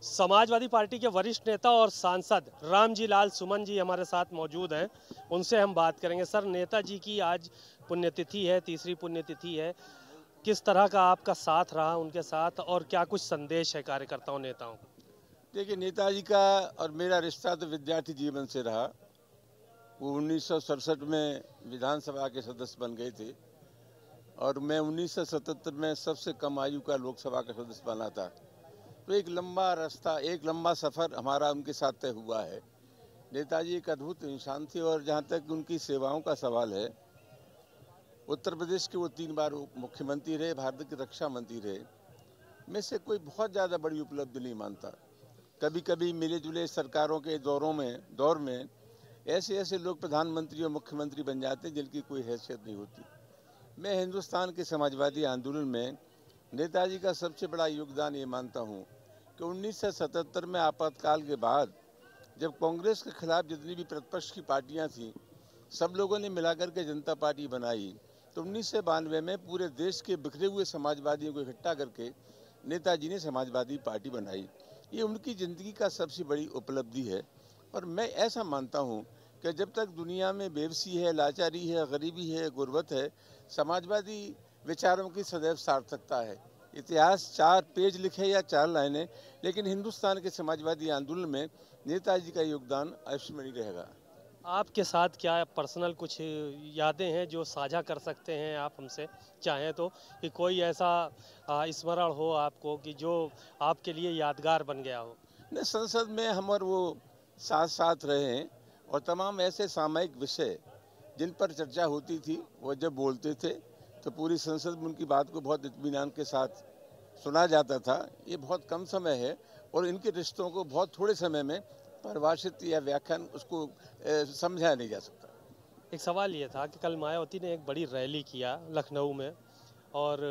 Samajwadi party के वरिष्ठ नेता और सांसद रामजी लाल सुमन जी हमारे साथ मौजूद हैं। उनसे हम बात करेंगे। सर, नेताजी की आज पुण्यतिथि है, तीसरी पुण्यतिथि है। किस तरह का आपका साथ रहा उनके साथ और क्या कुछ संदेश है कार्यकर्ताओं नेताओं को? देखिए, नेताजी का और मेरा रिश्ता तो विद्यार्थी जीवन से रहा। वो 1967 में विधानसभा के सदस्य बन गए थे और मैं 1977 में सबसे कम आयु का लोकसभा का सदस्य बना था। तो एक लंबा रास्ता, एक लंबा सफ़र हमारा उनके साथ तय हुआ है। नेताजी एक अद्भुत इंसान थे और जहाँ तक उनकी सेवाओं का सवाल है, उत्तर प्रदेश के वो 3 बार मुख्यमंत्री रहे, भारत के रक्षा मंत्री रहे। मैं से कोई बहुत ज़्यादा बड़ी उपलब्धि नहीं मानता। कभी कभी मिले जुले सरकारों के दौर में ऐसे ऐसे लोग प्रधानमंत्री और मुख्यमंत्री बन जाते हैं जिनकी कोई हैसियत नहीं होती। मैं हिंदुस्तान के समाजवादी आंदोलन में नेताजी का सबसे बड़ा योगदान ये मानता हूँ कि 1977 में आपातकाल के बाद जब कांग्रेस के खिलाफ जितनी भी प्रतिपक्ष की पार्टियाँ थीं, सब लोगों ने मिलाकर के जनता पार्टी बनाई। तो 1992 में पूरे देश के बिखरे हुए समाजवादियों को इकट्ठा करके नेताजी ने समाजवादी पार्टी बनाई। ये उनकी ज़िंदगी का सबसे बड़ी उपलब्धि है। और मैं ऐसा मानता हूँ कि जब तक दुनिया में बेबसी है, लाचारी है, गरीबी है, गुर्बत है, समाजवादी विचारों की सदैव सार्थकता है। इतिहास 4 पेज लिखे या 4 लाइनें, लेकिन हिंदुस्तान के समाजवादी आंदोलन में नेताजी का योगदान अविस्मरणीय रहेगा। आपके साथ क्या पर्सनल कुछ यादें हैं जो साझा कर सकते हैं आप हमसे, चाहें तो, कि कोई ऐसा स्मरण हो आपको कि जो आपके लिए यादगार बन गया हो? न संसद में हम और वो साथ साथ रहे हैं और तमाम ऐसे सामायिक विषय जिन पर चर्चा होती थी, वो जब बोलते थे तो पूरी संसद में उनकी बात को बहुत इत्मीनान के साथ सुना जाता था। ये बहुत कम समय है और इनके रिश्तों को बहुत थोड़े समय में परिभाषित या व्याख्यान उसको समझाया नहीं जा सकता। एक सवाल ये था कि कल मायावती ने एक बड़ी रैली किया लखनऊ में और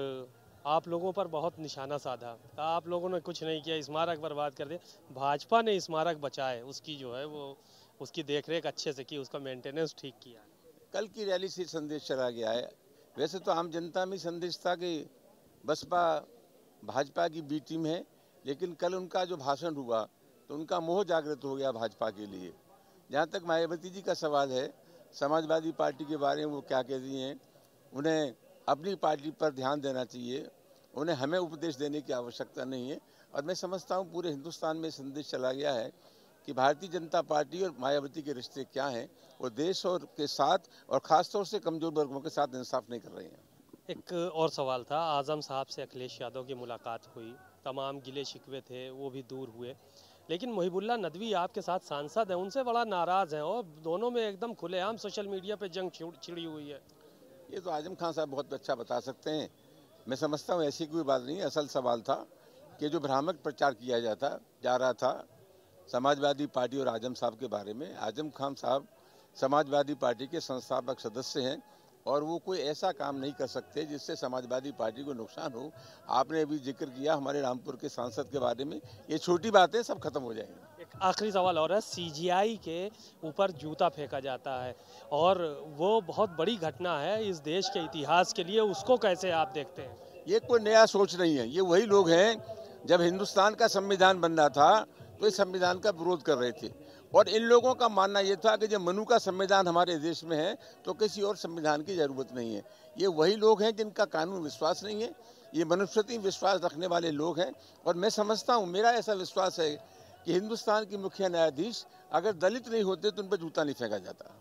आप लोगों पर बहुत निशाना साधा। आप लोगों ने कुछ नहीं किया, स्मारक बर्बाद कर दिया। भाजपा ने स्मारक बचाए, उसकी जो है वो उसकी देखरेख अच्छे से की, उसका मेंटेनेंस ठीक किया। कल की रैली से संदेश चला गया है। वैसे तो आम जनता में संदेश था कि बसपा भाजपा की बी टीम है, लेकिन कल उनका जो भाषण हुआ तो उनका मोह जागृत हो गया भाजपा के लिए। जहाँ तक मायावती जी का सवाल है, समाजवादी पार्टी के बारे में वो क्या कहती हैं, उन्हें अपनी पार्टी पर ध्यान देना चाहिए, उन्हें हमें उपदेश देने की आवश्यकता नहीं है। और मैं समझता हूँ पूरे हिंदुस्तान में संदेश चला गया है कि भारतीय जनता पार्टी और मायावती के रिश्ते क्या हैं। वो देश और के साथ और ख़ासतौर से कमज़ोर वर्गों के साथ इंसाफ नहीं कर रहे हैं। एक और सवाल था, आज़म साहब से अखिलेश यादव की मुलाकात हुई, तमाम गिले शिकवे थे वो भी दूर हुए, लेकिन मुहिबुल्ला नदवी आपके साथ सांसद हैं, उनसे बड़ा नाराज़ हैं और दोनों में एकदम खुलेआम सोशल मीडिया पे जंग छिड़ी हुई है। ये तो आजम खान साहब बहुत अच्छा बता सकते हैं। मैं समझता हूँ ऐसी कोई बात नहीं। असल सवाल था कि जो भ्रामक प्रचार किया जा रहा था समाजवादी पार्टी और आजम साहब के बारे में। आजम खान साहब समाजवादी पार्टी के संस्थापक सदस्य हैं और वो कोई ऐसा काम नहीं कर सकते जिससे समाजवादी पार्टी को नुकसान हो। आपने अभी जिक्र किया हमारे रामपुर के सांसद के बारे में, ये छोटी बातें सब खत्म हो जाएंगी। एक आखिरी सवाल और है, सीजीआई के ऊपर जूता फेंका जाता है और वो बहुत बड़ी घटना है इस देश के इतिहास के लिए, उसको कैसे आप देखते हैं? ये कोई नया सोच नहीं है। ये वही लोग हैं जब हिंदुस्तान का संविधान बन रहा था तो इस संविधान का विरोध कर रहे थे और इन लोगों का मानना ये था कि जब मनु का संविधान हमारे देश में है तो किसी और संविधान की ज़रूरत नहीं है। ये वही लोग हैं जिनका कानून विश्वास नहीं है। ये मनुस्मृति विश्वास रखने वाले लोग हैं और मैं समझता हूँ, मेरा ऐसा विश्वास है कि हिंदुस्तान की मुख्य न्यायाधीश अगर दलित नहीं होते तो उन पर जूता नहीं फेंका जाता।